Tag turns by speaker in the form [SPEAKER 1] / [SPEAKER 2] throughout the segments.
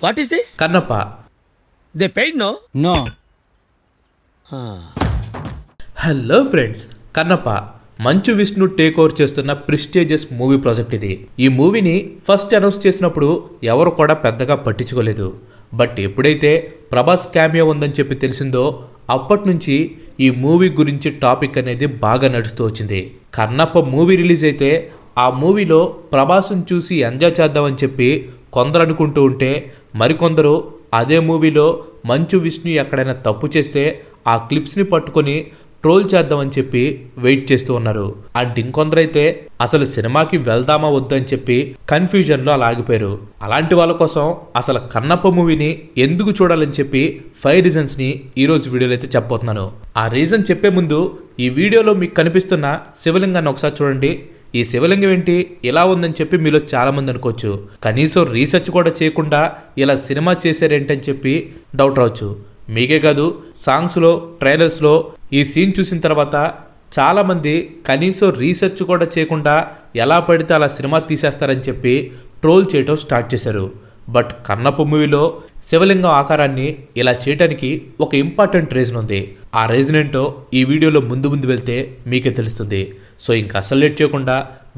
[SPEAKER 1] What is this?
[SPEAKER 2] Kannappa.
[SPEAKER 1] They paid, no?
[SPEAKER 3] No.
[SPEAKER 2] Hello friends, Kannappa Manchu Vishnu take over చేస్తున్న prestigious movie project ఇది. ఈ మూవీని first announce చేసినప్పుడు ఎవరు కూడా పెద్దగా పట్టించుకోలేదు. బట్ ఎప్పుడైతే ప్రభాస్ క్యామియో ఉందని చెప్పి తెలిసిందో అప్పటి నుంచి ఈ మూవీ గురించి టాపిక్ అనేది బాగా నడుస్తూ వచ్చింది. కన్నప్ప మూవీ రిలీజ్ అయితే ఆ మూవీలో ప్రభాస్ని చూసి ఎంజాయ్ చేద్దామని చెప్పి కొందరు అనుకుంటూ ఉంటే, మరికొందరు అదే మూవీలో మంచు విష్ణు ఎక్కడైనా తప్పు చేస్తే ఆ క్లిప్స్ని పట్టుకొని ట్రోల్ చేద్దామని చెప్పి వెయిట్ చేస్తూ ఉన్నారు. అండ్ ఇంకొందరైతే అసలు సినిమాకి వెళ్దామా వద్దని చెప్పి కన్ఫ్యూజన్లో అలా ఆగిపోయారు. అలాంటి వాళ్ళ కోసం అసలు కన్నప్ప మూవీని ఎందుకు చూడాలని చెప్పి 5 రీజన్స్ని ఈరోజు వీడియోలో అయితే చెప్పబోతున్నాను. ఆ రీజన్ చెప్పే ముందు ఈ వీడియోలో మీకు కనిపిస్తున్న శివలింగాన్ని ఒకసారి చూడండి. ఈ శివలింగం ఏంటి ఇలా ఉందని చెప్పి మీలో చాలామంది అనుకోవచ్చు. కనీసం రీసెర్చ్ కూడా చేయకుండా ఇలా సినిమా చేశారేంటని చెప్పి డౌట్ రావచ్చు. మీకే కాదు, సాంగ్స్లో ట్రైలర్స్లో ఈ సీన్ చూసిన తర్వాత చాలామంది కనీసం రీసెర్చ్ కూడా చేయకుండా ఎలా పడితే అలా సినిమా తీసేస్తారని చెప్పి ట్రోల్ చేయడం స్టార్ట్ చేశారు. బట్ కన్నప్ప మూవీలో శివలింగం ఆకారాన్ని ఇలా చేయడానికి ఒక ఇంపార్టెంట్ రీజన్ ఉంది. ఆ రీజన్ ఏంటో ఈ వీడియోలో ముందు వెళ్తే మీకే తెలుస్తుంది. సో ఇంకా అసలు లేట్ చేయకుండా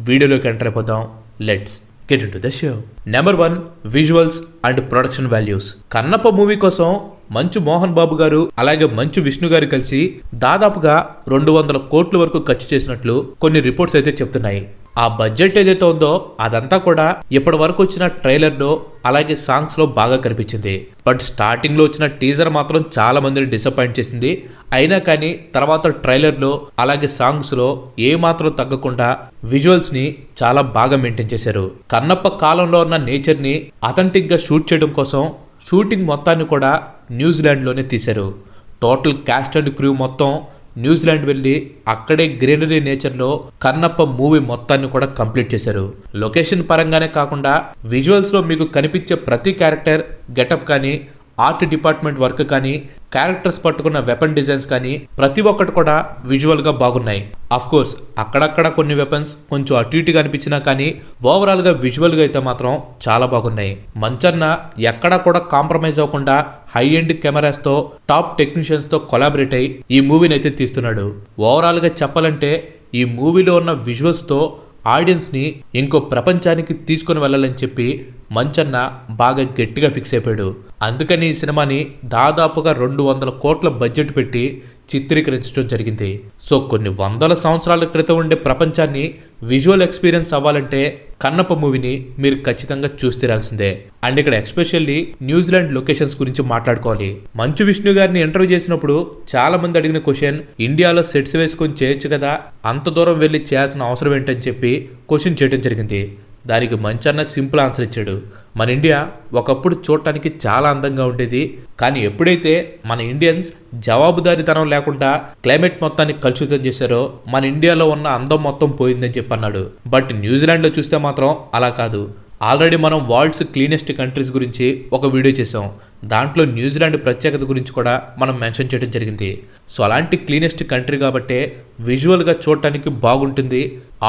[SPEAKER 2] వీడియోలోకి ఎంటర్ అయిపోదాం. Let's get into the show. Number 1, visuals and production values. Kannappa movie కోసం మంచు మోహన్ బాబు గారు అలాగే మంచు విష్ణు గారు కలిసి దాదాపుగా 200 కోట్ల వరకు ఖర్చు చేసినట్లు కొన్ని రిపోర్ట్స్ అయితే చెప్తున్నాయి. ఆ బడ్జెట్ ఏదైతే ఉందో అదంతా కూడా ఇప్పటి వరకు వచ్చిన ట్రైలర్లో అలాగే సాంగ్స్లో బాగా కనిపించింది. బట్ స్టార్టింగ్లో వచ్చిన టీజర్ మాత్రం చాలా మందిని డిసప్పాయింట్ చేసింది. అయినా కానీ తర్వాత ట్రైలర్లో అలాగే సాంగ్స్లో ఏమాత్రం తగ్గకుండా విజువల్స్ని చాలా బాగా మెయింటైన్ చేశారు. కన్నప్ప కాలంలో ఉన్న నేచర్ని అథెంటిక్గా షూట్ చేయడం కోసం షూటింగ్ మొత్తాన్ని కూడా న్యూజిలాండ్లోనే తీశారు. టోటల్ క్యాస్ట్ అండ్ క్రూ మొత్తం న్యూజిలాండ్ వెళ్ళి అక్కడే గ్రీనరీ నేచర్లో కన్నప్ప మూవీ మొత్తాన్ని కూడా కంప్లీట్ చేశారు. లొకేషన్ పరంగానే కాకుండా విజువల్స్లో మీకు కనిపించే ప్రతి క్యారెక్టర్ గెటప్ కానీ, ఆర్ట్ డిపార్ట్మెంట్ వర్క్ కానీ, క్యారెక్టర్స్ పట్టుకున్న వెపన్ డిజైన్స్ కానీ ప్రతి ఒక్కటి కూడా విజువల్గా బాగున్నాయి. అఫ్ కోర్స్ అక్కడక్కడ కొన్ని వెపన్స్ కొంచెం అటు ఇటుగా అనిపించినా కానీ ఓవరాల్గా విజువల్గా అయితే మాత్రం చాలా బాగున్నాయి. మంచన్న ఎక్కడా కూడా కాంప్రమైజ్ అవ్వకుండా హై ఎండ్ కెమెరాస్తో టాప్ టెక్నీషియన్స్తో కొలాబరేట్ అయ్యి ఈ మూవీని అయితే తీస్తున్నాడు. ఓవరాల్గా చెప్పాలంటే ఈ మూవీలో ఉన్న విజువల్స్తో ఆడియన్స్ని ఇంకో ప్రపంచానికి తీసుకొని వెళ్ళాలని చెప్పి మంచన్న బాగా గట్టిగా ఫిక్స్ అయిపోయాడు. అందుకని ఈ సినిమాని దాదాపుగా 200 కోట్ల బడ్జెట్ పెట్టి చిత్రీకరించడం జరిగింది. సో కొన్ని వందల సంవత్సరాల క్రితం ఉండే ప్రపంచాన్ని విజువల్ ఎక్స్పీరియన్స్ అవ్వాలంటే కన్నప్ప మూవీని మీరు ఖచ్చితంగా చూసి తీరాల్సిందే. అండ్ ఇక్కడ ఎస్పెషల్లీ న్యూజిలాండ్ లొకేషన్స్ గురించి మాట్లాడుకోవాలి. మంచు విష్ణు గారిని ఇంటర్వ్యూ చేసినప్పుడు చాలా మంది అడిగిన క్వశ్చన్, ఇండియాలో సెట్స్ వేసుకొని చేయొచ్చు కదా, అంత దూరం వెళ్ళి చేయాల్సిన అవసరం ఏంటని చెప్పి క్వశ్చన్ చేయడం జరిగింది. దానికి మంచన్న సింపుల్ ఆన్సర్ ఇచ్చాడు. మన ఇండియా ఒకప్పుడు చూడటానికి చాలా అందంగా ఉండేది, కానీ ఎప్పుడైతే మన ఇండియన్స్ జవాబుదారీతనం లేకుండా క్లైమేట్ మొత్తాన్ని కలుషితం చేశారో మన ఇండియాలో ఉన్న అందం మొత్తం పోయిందని చెప్పి అన్నాడు. బట్ న్యూజిలాండ్లో చూస్తే మాత్రం అలా కాదు. ఆల్రెడీ మనం వరల్డ్స్ క్లీనెస్ట్ కంట్రీస్ గురించి ఒక వీడియో చేసాం. దాంట్లో న్యూజిలాండ్ ప్రత్యేకత గురించి కూడా మనం మెన్షన్ చేయడం జరిగింది. సో అలాంటి క్లీనెస్ట్ కంట్రీ కాబట్టే విజువల్గా చూడటానికి బాగుంటుంది,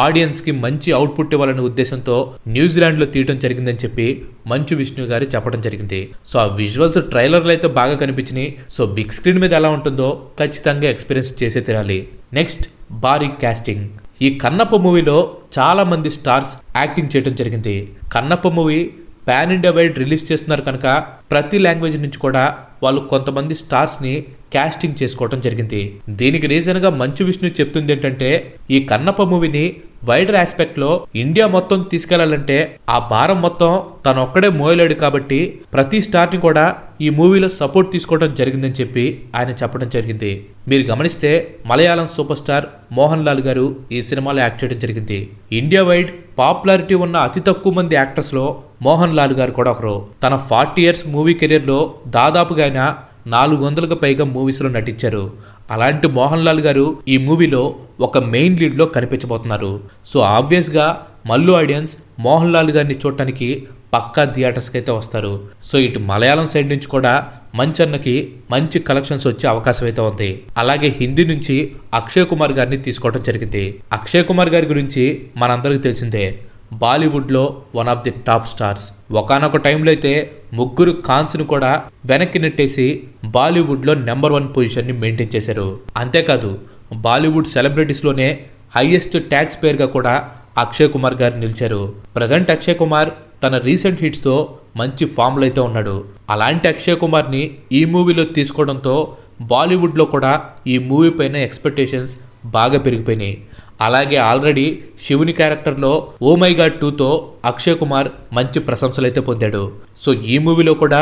[SPEAKER 2] ఆడియన్స్కి మంచి అవుట్పుట్ ఇవ్వాలనే ఉద్దేశంతో న్యూజిలాండ్లో తీయడం జరిగిందని చెప్పి మంచు విష్ణు గారు చెప్పడం జరిగింది. సో ఆ విజువల్స్ ట్రైలర్లో అయితే బాగా కనిపించినాయి. సో బిగ్ స్క్రీన్ మీద ఎలా ఉంటుందో ఖచ్చితంగా ఎక్స్పీరియన్స్ చేసే తీరాలి. నెక్స్ట్, భారీ కాస్టింగ్. ఈ కన్నప్ప మూవీలో చాలా మంది స్టార్స్ యాక్టింగ్ చేయడం జరిగింది. Kannappa movie pan India wide release చేస్తున్నారు కనుక ప్రతి లాంగ్వేజ్ నుంచి కూడా వాళ్ళు కొంతమంది స్టార్స్ని కాస్టింగ్ చేసుకోవడం జరిగింది. దీనికి రీజన్గా మంచు విష్ణు చెప్తుంది ఏంటంటే, ఈ కన్నప్ప మూవీని వైడర్ ఆస్పెక్ట్లో ఇండియా మొత్తం తీసుకెళ్లాలంటే ఆ భారం మొత్తం తను ఒక్కడే మోయలేడు కాబట్టి ప్రతి స్టార్ని కూడా ఈ మూవీలో సపోర్ట్ తీసుకోవడం జరిగిందని చెప్పి ఆయన చెప్పడం జరిగింది. మీరు గమనిస్తే మలయాళం సూపర్ స్టార్ మోహన్ లాల్ గారు ఈ సినిమాలో యాక్ట్ చేయడం జరిగింది. ఇండియా వైడ్ పాపులారిటీ ఉన్న అతి తక్కువ మంది యాక్టర్స్లో మోహన్ లాల్ గారు కూడా ఒకరు. తన 40 years మూవీ కెరీర్లో దాదాపుగా ఆయన 400కు పైగా మూవీస్లో నటించారు. అలాంటి మోహన్ లాల్ గారు ఈ మూవీలో ఒక మెయిన్ లీడ్లో కనిపించబోతున్నారు. సో ఆబ్వియస్గా మల్లు ఆడియన్స్ మోహన్ లాల్ గారిని చూడటానికి పక్కా థియేటర్స్కి అయితే వస్తారు. సో ఇటు మలయాళం సైడ్ నుంచి కూడా మంచన్నకి మంచి కలెక్షన్స్ వచ్చే అవకాశం అయితే ఉంది. అలాగే హిందీ నుంచి అక్షయ్ కుమార్ గారిని తీసుకోవడం జరిగింది. అక్షయ్ కుమార్ గారి గురించి మనందరికీ తెలిసిందే. బాలీవుడ్లో one of the top stars. ఒకానొక టైంలో అయితే ముగ్గురు ఖాన్స్ను కూడా వెనక్కి నెట్టేసి బాలీవుడ్లో నెంబర్ 1 పొజిషన్ని మెయింటైన్ చేశారు. అంతేకాదు బాలీవుడ్ సెలబ్రిటీస్లోనే హైయెస్ట్ ట్యాక్స్ పేర్గా కూడా అక్షయ్ కుమార్ గారు నిలిచారు. ప్రజెంట్ అక్షయ్ కుమార్ తన రీసెంట్ హిట్స్తో మంచి ఫామ్లో అయితే ఉన్నాడు. అలాంటి అక్షయ్ కుమార్ని ఈ మూవీలో తీసుకోవడంతో బాలీవుడ్లో కూడా ఈ మూవీ పైన ఎక్స్పెక్టేషన్స్ బాగా పెరిగిపోయినాయి. అలాగే ఆల్రెడీ శివుని క్యారెక్టర్లో ఓ మై గాడ్ 2తో అక్షయ్ కుమార్ మంచి ప్రశంసలు అయితే పొందాడు. సో ఈ మూవీలో కూడా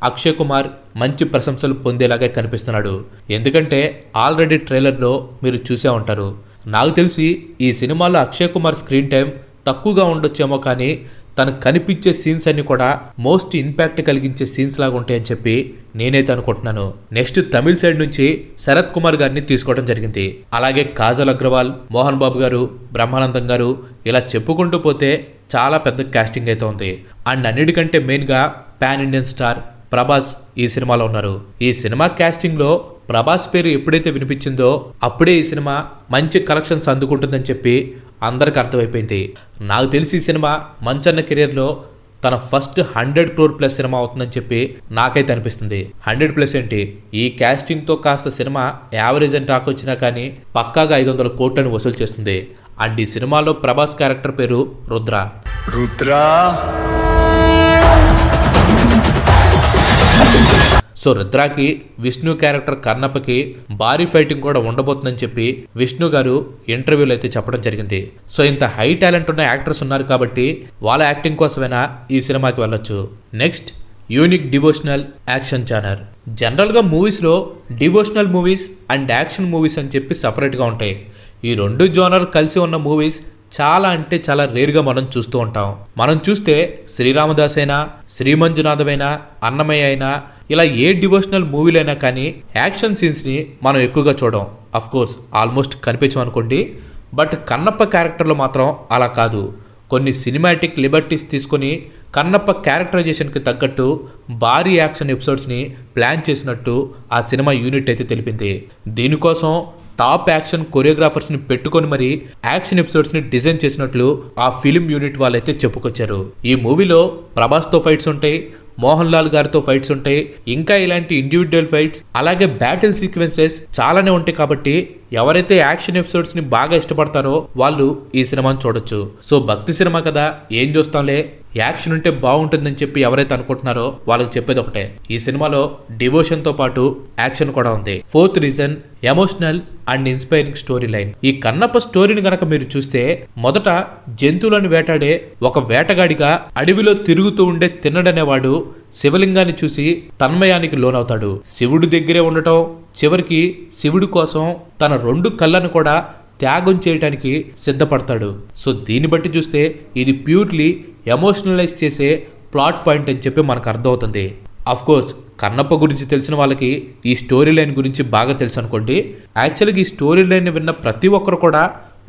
[SPEAKER 2] అక్షయ్ కుమార్ మంచి ప్రశంసలు పొందేలాగా కనిపిస్తున్నాడు. ఎందుకంటే ఆల్రెడీ ట్రైలర్లో మీరు చూసే ఉంటారు. నాకు తెలిసి ఈ సినిమాలో అక్షయ్ కుమార్ స్క్రీన్ టైం తక్కువగా ఉండొచ్చేమో, కానీ తనకు కనిపించే సీన్స్ అన్ని కూడా మోస్ట్ ఇంపాక్ట్ కలిగించే సీన్స్ లాగా ఉంటాయని చెప్పి నేనైతే అనుకుంటున్నాను. నెక్స్ట్ తమిళ సైడ్ నుంచి శరత్ కుమార్ గారిని తీసుకోవడం జరిగింది. అలాగే కాజల్ అగ్రవాల్, మోహన్ బాబు గారు, బ్రహ్మానందం గారు, ఇలా చెప్పుకుంటూ పోతే చాలా పెద్ద కాస్టింగ్ అయితే ఉంది. అండ్ అన్నిటికంటే మెయిన్గా పాన్ ఇండియన్ స్టార్ ప్రభాస్ ఈ సినిమాలో ఉన్నారు. ఈ సినిమా కాస్టింగ్లో ప్రభాస్ పేరు ఎప్పుడైతే వినిపించిందో అప్పుడే ఈ సినిమా మంచి కలెక్షన్స్ అందుకుంటుందని చెప్పి అందరికి అర్థమైపోయింది. నాకు తెలిసి ఈ సినిమా మంచన్న కెరియర్లో తన ఫస్ట్ 100 crore ప్లస్ సినిమా అవుతుందని చెప్పి నాకైతే అనిపిస్తుంది. 100+ ఏంటి, ఈ కాస్టింగ్తో కాస్త సినిమా యావరేజ్ అని టాక్ వచ్చినా కానీ పక్కాగా 500 కోట్లను వసూలు చేస్తుంది. అండ్ ఈ సినిమాలో ప్రభాస్ క్యారెక్టర్ పేరు రుద్ర. సో రుద్రాకి విష్ణు క్యారెక్టర్ కర్ణప్పకి భారీ ఫైటింగ్ కూడా ఉండబోతుందని చెప్పి విష్ణు గారు ఇంటర్వ్యూలో అయితే చెప్పడం జరిగింది. సో ఇంత హై టాలెంట్ ఉన్న యాక్టర్స్ ఉన్నారు కాబట్టి వాళ్ళ యాక్టింగ్ కోసమైనా ఈ సినిమాకి వెళ్ళొచ్చు. Next unique devotional action genre. జనరల్గా మూవీస్లో devotional movies and action movies అని చెప్పి సపరేట్గా ఉంటాయి. ఈ రెండు జోనర్ కలిసి ఉన్న మూవీస్ చాలా అంటే చాలా రేర్గా మనం చూస్తూ ఉంటాం. మనం చూస్తే శ్రీరామదాస్ అయినా, శ్రీమంజునాథమైనా, అన్నమయ్య అయినా, ఇలా ఏ డివోషనల్ మూవీలైనా కానీ యాక్షన్ సీన్స్ని మనం ఎక్కువగా చూడం. అఫ్ కోర్స్ ఆల్మోస్ట్ కనిపించమనుకోండి. బట్ కన్నప్ప క్యారెక్టర్లో మాత్రం అలా కాదు. కొన్ని సినిమాటిక్ లిబర్టీస్ తీసుకొని కన్నప్ప క్యారెక్టరైజేషన్కి తగ్గట్టు భారీ యాక్షన్ ఎపిసోడ్స్ని ప్లాన్ చేసినట్టు ఆ సినిమా యూనిట్ అయితే తెలిపింది. దీనికోసం టాప్ యాక్షన్ కొరియోగ్రాఫర్స్ని పెట్టుకొని మరి యాక్షన్ ఎపిసోడ్స్ని డిజైన్ చేసినట్లు ఆ ఫిలిం యూనిట్ వాళ్ళైతే చెప్పుకొచ్చారు. ఈ మూవీలో ప్రభాస్తో ఫైట్స్ ఉంటాయి, మోహన్ లాల్ గారితో ఫైట్స్ ఉంటాయి, ఇంకా ఇలాంటి ఇండివిజువల్ ఫైట్స్, అలాగే బ్యాటిల్ సీక్వెన్సెస్ చాలానే ఉంటాయి. కాబట్టి ఎవరైతే యాక్షన్ ఎపిసోడ్స్ ని బాగా ఇష్టపడతారో వాళ్ళు ఈ సినిమాని చూడొచ్చు. సో భక్తి సినిమా కదా, ఏం చూస్తాంలే, యాక్షన్ ఉంటే బాగుంటుందని చెప్పి ఎవరైతే అనుకుంటున్నారో వాళ్ళకి చెప్పేది ఒకటే, ఈ సినిమాలో డివోషన్ తో పాటు యాక్షన్ కూడా ఉంది. Fourth reason emotional and inspiring story line. ఈ కన్నప్ప స్టోరీని గనక మీరు చూస్తే, మొదట జంతువులను వేటాడే ఒక వేటగాడిగా అడవిలో తిరుగుతూ ఉండే తిన్నడనేవాడు శివలింగాన్ని చూసి తన్మయానికి లోనవుతాడు. శివుడి దగ్గరే ఉండటం, చివరికి శివుడి కోసం తన 2 కళ్ళను కూడా త్యాగం చేయడానికి సిద్ధపడతాడు. సో దీన్ని బట్టి చూస్తే ఇది ప్యూర్లీ ఎమోషనలైజ్ చేసే ప్లాట్ పాయింట్ అని చెప్పి మనకు అర్థమవుతుంది. అఫ్ కోర్స్ కన్నప్ప గురించి తెలిసిన వాళ్ళకి ఈ స్టోరీ లైన్ గురించి బాగా తెలుసు అనుకోండి. యాక్చువల్గా ఈ స్టోరీ లైన్ విన్న ప్రతి ఒక్కరు కూడా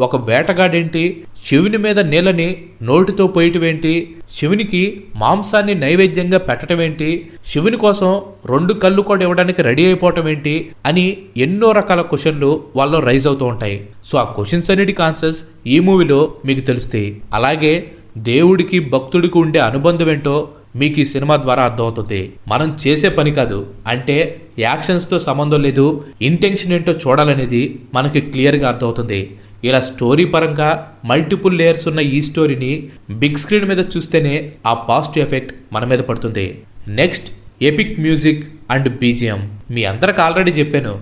[SPEAKER 2] ఒక వేటగాడేంటి, శివుని మీద నీళ్ళని నోటితో పోయటం ఏంటి, శివునికి మాంసాన్ని నైవేద్యంగా పెట్టడం ఏంటి, శివుని కోసం 2 కళ్ళు కూడా ఇవ్వడానికి రెడీ అయిపోవటం ఏంటి అని ఎన్నో రకాల క్వశ్చన్లు వాళ్ళలో రైజ్ అవుతూ ఉంటాయి. సో ఆ క్వశ్చన్స్ అన్నిటికీ ఆన్సర్స్ ఈ మూవీలో మీకు తెలుస్తాయి. అలాగే దేవుడికి భక్తుడికి ఉండే అనుబంధం ఏంటో మీకు ఈ సినిమా ద్వారా అర్థమవుతుంది. మనం చేసే పని కాదు, అంటే యాక్షన్స్తో సంబంధం లేదు, ఇంటెన్షన్ ఏంటో చూడాలనేది మనకి క్లియర్గా అర్థమవుతుంది. ఇలా స్టోరీ పరంగా మల్టిపుల్ లేయర్స్ ఉన్న ఈ స్టోరీని బిగ్ స్క్రీన్ మీద చూస్తేనే ఆ పాజిటివ్ ఎఫెక్ట్ మన మీద పడుతుంది. Next epic music and BGM. మీ అందరికి ఆల్రెడీ చెప్పాను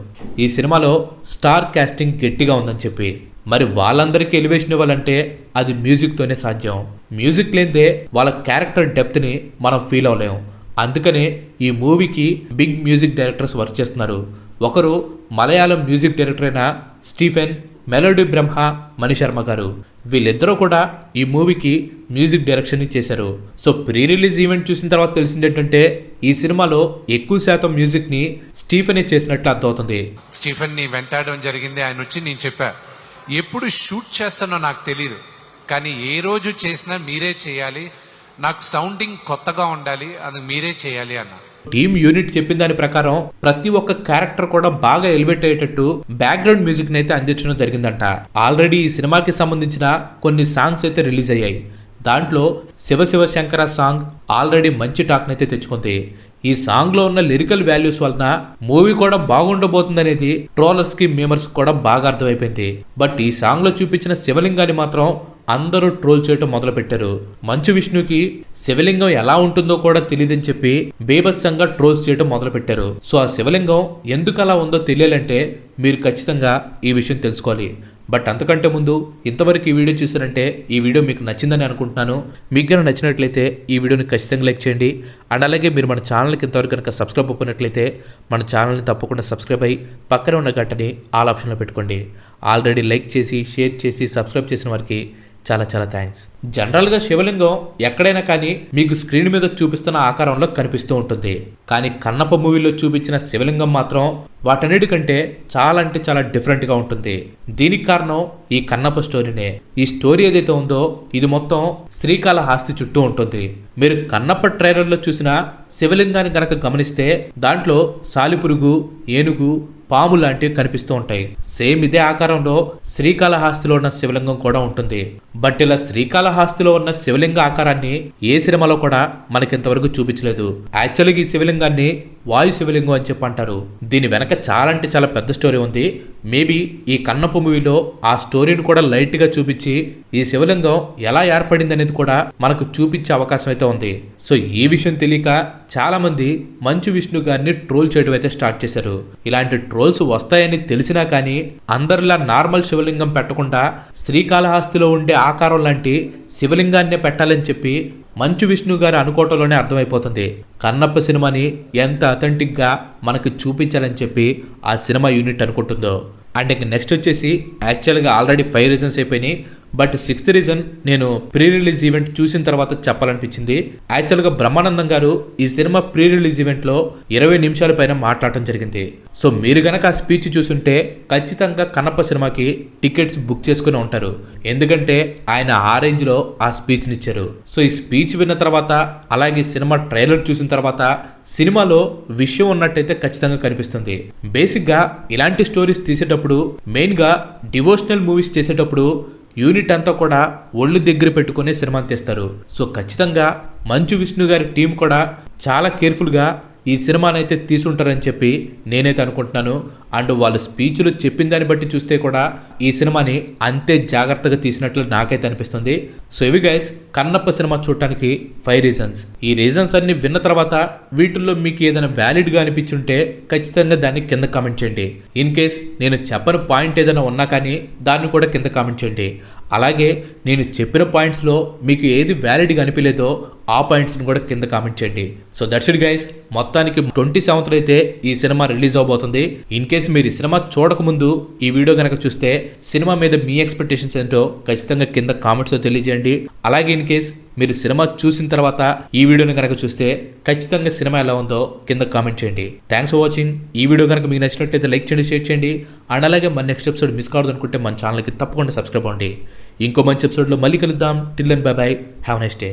[SPEAKER 2] ఈ సినిమాలో స్టార్ కాస్టింగ్ గట్టిగా ఉందని చెప్పి. మరి వాళ్ళందరికీ ఎలివేషన్ ఇవ్వాలంటే అది మ్యూజిక్తోనే సాధ్యం. మ్యూజిక్ లేదే వాళ్ళ క్యారెక్టర్ డెప్త్ని మనం ఫీల్ అవ్వలేము. అందుకనే ఈ మూవీకి బిగ్ మ్యూజిక్ డైరెక్టర్స్ వర్క్ చేస్తున్నారు. ఒకరు మలయాళం మ్యూజిక్ డైరెక్టర్ అయిన స్టీఫెన్ మెలోడీ బ్రహ్మ మణిశర్మ గారు. వీళ్ళిద్దరూ కూడా ఈ మూవీకి మ్యూజిక్ డైరెక్షన్ చేశారు. సో ప్రీ రిలీజ్ ఈవెంట్ చూసిన తర్వాత తెలిసింది ఏంటంటే, ఈ సినిమాలో ఎక్కువ శాతం మ్యూజిక్ ని స్టీఫెన్ చేసినట్లు అర్థమవుతుంది.
[SPEAKER 3] స్టీఫెన్ ని వెంటాడడం జరిగింది. ఆయన వచ్చి నేను చెప్పా, ఎప్పుడు షూట్ చేస్తానో నాకు తెలియదు, కానీ ఏ రోజు చేసినా మీరే చేయాలి, నాకు సౌండింగ్ కొత్తగా ఉండాలి, అది మీరే చేయాలి అన్న.
[SPEAKER 2] టీమ్ యూనిట్ చెప్పిన దాని ప్రకారం ప్రతి ఒక్క క్యారెక్టర్ కూడా బాగా ఎలివేట్ అయ్యేటట్టు బ్యాక్గ్రౌండ్ మ్యూజిక్ అయితే అందించడం జరిగిందంట. ఆల్రెడీ ఈ సినిమాకి సంబంధించిన కొన్ని సాంగ్స్ అయితే రిలీజ్ అయ్యాయి. దాంట్లో శివ శివ శంకర సాంగ్ ఆల్రెడీ మంచి టాక్ని అయితే తెచ్చుకుంది. ఈ సాంగ్ లో ఉన్న లిరికల్ వాల్యూస్ వలన మూవీ కూడా బాగుండబోతుందనేది ట్రోలర్స్ కి మేమర్స్ కూడా బాగా అర్థమైపోయింది. బట్ ఈ సాంగ్ లో చూపించిన శివలింగాన్ని మాత్రం అందరూ ట్రోల్ చేయటం మొదలు పెట్టారు. మంచు విష్ణుకి శివలింగం ఎలా ఉంటుందో కూడా తెలియదని చెప్పి బేభత్సంగా ట్రోల్స్ చేయటం మొదలు పెట్టారు. సో ఆ శివలింగం ఎందుకు అలా ఉందో తెలియాలంటే మీరు ఖచ్చితంగా ఈ విషయం తెలుసుకోవాలి. బట్ అంతకంటే ముందు ఇంతవరకు ఈ వీడియో చూసారంటే ఈ వీడియో మీకు నచ్చిందని అనుకుంటున్నాను. మీకు కనుక నచ్చినట్లయితే ఈ వీడియోని ఖచ్చితంగా లైక్ చేయండి. అండ్ అలాగే మీరు మన ఛానల్కి ఇంతవరకు కనుక సబ్స్క్రైబ్ అవ్వనట్లయితే మన ఛానల్ని తప్పకుండా సబ్స్క్రైబ్ అయ్యి పక్కనే ఉన్న గంటని ఆల్ ఆప్షన్లో పెట్టుకోండి. ఆల్రెడీ లైక్ చేసి షేర్ చేసి సబ్స్క్రైబ్ చేసిన వారికి చాలా చాలా థ్యాంక్స్. జనరల్గా శివలింగం ఎక్కడైనా కానీ మీకు స్క్రీన్ మీద చూపిస్తున్న ఆకారంలో కనిపిస్తూ ఉంటుంది. కానీ కన్నప్ప మూవీలో చూపించిన శివలింగం మాత్రం వాటన్నిటికంటే చాలా అంటే చాలా డిఫరెంట్గా ఉంటుంది. దీనికి కారణం ఈ కన్నప్ప స్టోరీనే. ఈ స్టోరీ ఏదైతే ఉందో ఇది మొత్తం శ్రీకాళహస్తి చుట్టూ ఉంటుంది. మీరు కన్నప్ప ట్రైలర్లో చూసిన శివలింగాన్ని గనక గమనిస్తే దాంట్లో సాలిపురుగు, ఏనుగు, పాము లాంటివి కనిపిస్తూ ఉంటాయి. సేమ్ ఇదే ఆకారంలో శ్రీకాళహస్తిలో ఉన్న శివలింగం కూడా ఉంటుంది. బట్ ఇలా శ్రీకాళహస్తిలో ఉన్న శివలింగ ఆకారాన్ని ఏ సినిమాలో కూడా మనకి ఇంతవరకు చూపించలేదు. యాక్చువల్గా ఈ శివలింగాన్ని వాయు శివలింగం అని చెప్పి అంటారు. దీని వెనక చాలా అంటే చాలా పెద్ద స్టోరీ ఉంది. మేబీ ఈ కన్నప్ప మూవీలో ఆ స్టోరీని కూడా లైట్ గా చూపించి ఈ శివలింగం ఎలా ఏర్పడింది అనేది కూడా మనకు చూపించే అవకాశం అయితే ఉంది. సో ఈ విషయం తెలియక చాలా మంది మంచు విష్ణు గారిని ట్రోల్ చేయడం అయితే స్టార్ట్ చేశారు. ఇలాంటి ట్రోల్స్ వస్తాయని తెలిసినా కానీ అందరిలా నార్మల్ శివలింగం పెట్టకుండా శ్రీకాళహస్తిలో ఉండే ఆకారం లాంటి శివలింగాన్నే పెట్టాలని చెప్పి మంచు విష్ణు గారు అనుకోవటంలోనే అర్థమైపోతుంది కన్నప్ప సినిమాని ఎంత అథెంటిక్ గా మనకు చూపించాలని చెప్పి ఆ సినిమా యూనిట్ అనుకుంటుందో. అండ్ ఇక నెక్స్ట్ వచ్చేసి యాక్చువల్గా ఆల్రెడీ 5 రీజన్స్ అయిపోయినాయి. బట్ 6th రీజన్ నేను ప్రీ రిలీజ్ ఈవెంట్ చూసిన తర్వాత చెప్పాలనిపించింది. యాక్చువల్గా బ్రహ్మానందం గారు ఈ సినిమా ప్రీ రిలీజ్ ఈవెంట్లో 20 నిమిషాల పైన మాట్లాడటం జరిగింది. సో మీరు గనక ఆ స్పీచ్ చూసుంటే ఖచ్చితంగా కన్నప్ప సినిమాకి టికెట్స్ బుక్ చేసుకుని ఉంటారు. ఎందుకంటే ఆయన ఆ రేంజ్లో ఆ స్పీచ్ని ఇచ్చారు. సో ఈ స్పీచ్ విన్న తర్వాత అలాగే సినిమా ట్రైలర్ చూసిన తర్వాత సినిమాలో విషయం ఉన్నట్టయితే ఖచ్చితంగా కనిపిస్తుంది. బేసిక్గా ఇలాంటి స్టోరీస్ తీసేటప్పుడు మెయిన్గా డివోషనల్ మూవీస్ చేసేటప్పుడు యూనిట్ అంతా కూడా ఒళ్ళు దగ్గర పెట్టుకునే సినిమాని తీస్తారు. సో ఖచ్చితంగా మంచు విష్ణు గారి టీం కూడా చాలా కేర్ఫుల్గా ఈ సినిమాని అయితే తీసుంటారని చెప్పి నేనైతే అనుకుంటున్నాను. అండ్ వాళ్ళు స్పీచ్లు చెప్పిన దాన్ని బట్టి చూస్తే కూడా ఈ సినిమాని అంతే జాగ్రత్తగా తీసినట్లు నాకైతే అనిపిస్తుంది. సో ఇవి గైస్ కన్నప్ప సినిమా చూడటానికి 5 రీజన్స్. ఈ రీజన్స్ అన్ని విన్న తర్వాత వీటిల్లో మీకు ఏదైనా వ్యాలిడ్గా అనిపించుంటే ఖచ్చితంగా దాన్ని కింద కామెంట్ చేయండి. ఇన్ కేస్ నేను చెప్పని పాయింట్ ఏదైనా ఉన్నా కానీ దాన్ని కూడా కింద కామెంట్ చేయండి. అలాగే నేను చెప్పిన పాయింట్స్లో మీకు ఏది వ్యాలిడ్గా అనిపించలేదో ఆ పాయింట్స్ని కూడా కింద కామెంట్ చేయండి. So that's it guys. మొత్తానికి 27th అయితే ఈ సినిమా రిలీజ్ అవబోతుంది. ఇన్ కేస్ మీరు ఈ సినిమా చూడకముందు ఈ వీడియో కనుక చూస్తే సినిమా మీద మీ ఎక్స్పెక్టేషన్స్ ఏంటో ఖచ్చితంగా కింద కామెంట్స్లో తెలియజేయండి. అలాగే ఇన్ కేస్ మీరు సినిమా చూసిన తర్వాత ఈ వీడియోని కనుక చూస్తే ఖచ్చితంగా సినిమా ఎలా ఉందో కింద కామెంట్ చేయండి. Thanks for watching. ఈ వీడియో కనుక మీకు నచ్చినట్టయితే లైక్ చేయండి, షేర్ చేయండి. అండ్ అలాగే మన నెక్స్ట్ ఎపిసోడ్ మిస్ కావద్దు అనుకుంటే మన ఛానల్కి తప్పకుండా సబ్స్క్రైబ్ అవ్వండి. ఇంకో మంచి ఎపిసోడ్లో మళ్ళీ కలుద్దాం. Till then bye bye. Have nice day.